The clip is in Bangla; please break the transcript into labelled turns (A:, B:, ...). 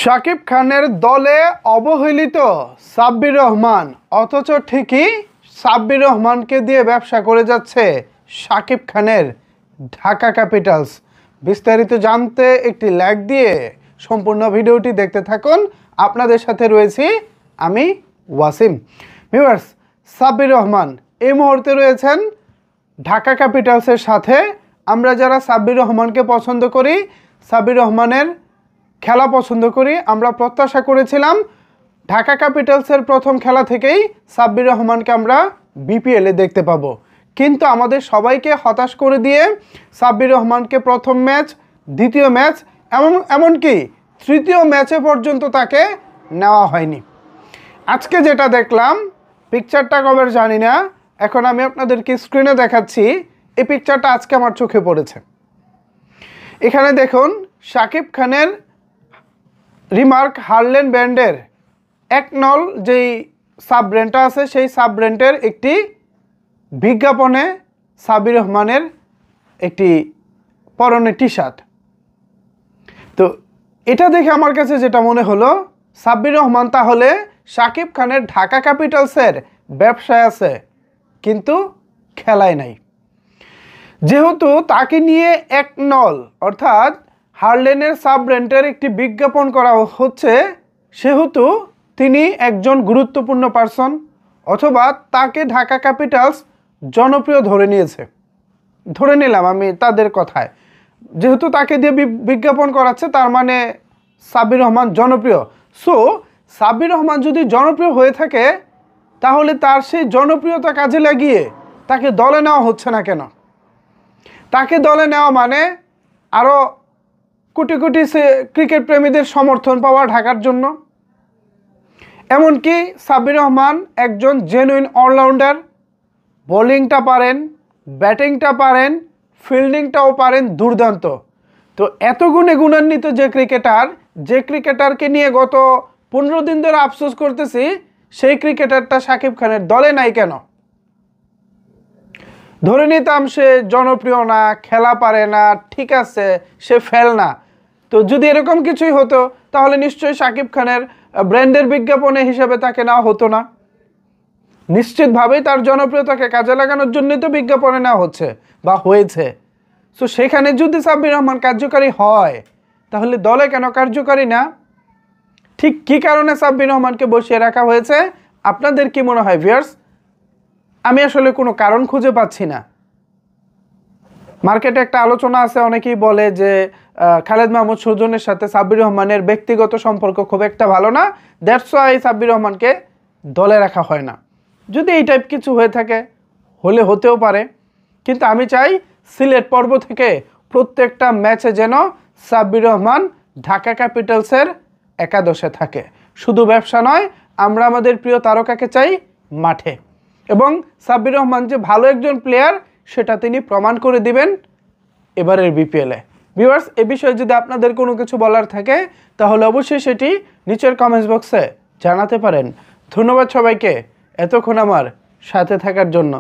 A: শাকিব খানের দলে অবহেলিত সাব্বির রহমান, অথচ ঠিকই সাব্বির রহমানকে দিয়ে ব্যবসা করে যাচ্ছে শাকিব খানের ঢাকা ক্যাপিটালস। বিস্তারিত জানতে একটি লাইক দিয়ে সম্পূর্ণ ভিডিওটি দেখতে থাকুন। আপনাদের সাথে রয়েছি আমি ওয়াসিম। ভিউয়ার্স, সাব্বির রহমান এই মুহূর্তে রয়েছেন ঢাকা ক্যাপিটালসের সাথে। আমরা যারা সাব্বির রহমানকে পছন্দ করি, সাব্বির রহমানের খেলা পছন্দ করি, আমরা প্রত্যাশা করেছিলাম ঢাকা ক্যাপিটালসের প্রথম খেলা থেকেই সাব্বির রহমানকে আমরা বিপিএলে দেখতে পাবো। কিন্তু আমাদের সবাইকে হতাশ করে দিয়ে সাব্বির রহমানকে প্রথম ম্যাচ, দ্বিতীয় ম্যাচ এমনকি তৃতীয় ম্যাচে পর্যন্ত তাকে নেওয়া হয়নি। আজকে যেটা দেখলাম, পিকচারটা কবে জানি না, এখন আমি আপনাদেরকে স্ক্রিনে দেখাচ্ছি। এই পিকচারটা আজকে আমার চোখে পড়েছে। এখানে দেখুন, শাকিব খানের রিমার্ক হারলেন ব্র্যান্ডের এক নল যেই সাব ব্র্যান্ডটা আছে, সেই সাব ব্র্যান্ডের একটি বিজ্ঞাপনে সাব্বির রহমানের একটি পরনে টি শার্ট। তো এটা দেখে আমার কাছে যেটা মনে হলো, সাব্বির রহমান তাহলে শাকিব খানের ঢাকা ক্যাপিটালসের ব্যবসায় আছে কিন্তু খেলায় নাই। যেহেতু তাকে নিয়ে এক নল অর্থাৎ হারলেনের সাব ব্র্যান্ডের একটি বিজ্ঞাপন করা হচ্ছে, সেহেতু তিনি একজন গুরুত্বপূর্ণ পার্সন, অথবা তাকে ঢাকা ক্যাপিটালস জনপ্রিয় ধরে নিয়েছে। ধরে নিলাম আমি তাদের কথায়, যেহেতু তাকে দিয়ে বিজ্ঞাপন করাচ্ছে, তার মানে সাব্বির রহমান জনপ্রিয়। সো সাব্বির রহমান যদি জনপ্রিয় হয়ে থাকে, তাহলে তার সেই জনপ্রিয়তা কাজে লাগিয়ে তাকে দলে নেওয়া হচ্ছে না কেন? তাকে দলে নেওয়া মানে আরও কোটি কোটি ক্রিকেট প্রেমীদের সমর্থন পাওয়া ঢাকার জন্য। এমনকি সাব্বির রহমান একজন জেনুইন অলরাউন্ডার, বোলিংটা পারেন, ব্যাটিংটা পারেন, ফিল্ডিংটাও পারেন দুর্দান্ত। তো এত গুণে গুণান্বিত যে ক্রিকেটারকে নিয়ে গত 15 দিন ধরে আফসোস করতেছি, সেই ক্রিকেটারটা শাকিব খানের দলে নাই কেন? ধরে নিতাম সে জনপ্রিয় না, খেলা পারে না, ঠিক আছে, সে ফেল না। তো যদি এরকম কিছুই হতো, তাহলে নিশ্চয়ই শাকিব খানের ব্র্যান্ডের বিজ্ঞাপনে হিসেবে তাকে নেওয়া হতো না। নিশ্চিতভাবেই তার জনপ্রিয়তাকে কাজে লাগানোর জন্যই তো বিজ্ঞাপনে নেওয়া হচ্ছে বা হয়েছে। সো সেখানে যদি সাব্বির রহমান কার্যকারী হয়, তাহলে দলে কেন কার্যকারী না? ঠিক কী কারণে সাব্বির রহমানকে বসিয়ে রাখা হয়েছে? আপনাদের কি মনে হয় ভিউয়ার্স? আমি আসলে কোনো কারণ খুঁজে পাচ্ছি না। মার্কেটে একটা আলোচনা আছে, অনেকেই বলে যে খালেদ মাহমুদ সুজনের সাথে সাব্বির রহমানের ব্যক্তিগত সম্পর্ক খুব একটা ভালো না, দ্যাটস ওয়াই সাব্বির রহমানকে দলে রাখা হয় না। যদি এই টাইপ কিছু হয়ে থাকে, হলে হতেও পারে, কিন্তু আমি চাই সিলেট পর্ব থেকে প্রত্যেকটা ম্যাচে যেন সাব্বির রহমান ঢাকা ক্যাপিটালসের একাদশে থাকে। শুধু ব্যবসা নয়, আমরা আমাদের প্রিয় তারকাকে চাই মাঠে, এবং সাব্বির রহমান যে ভালো একজন প্লেয়ার সেটা তিনি প্রমাণ করে দিবেন এবারের বিপিএলে। ভিউয়ার্স, এ বিষয়ে যদি আপনাদের কোনো কিছু বলার থাকে, তাহলে অবশ্যই সেটি নিচের কমেন্টস বক্সে জানাতে পারেন। ধন্যবাদ সবাইকে এতক্ষণ আমার সাথে থাকার জন্য।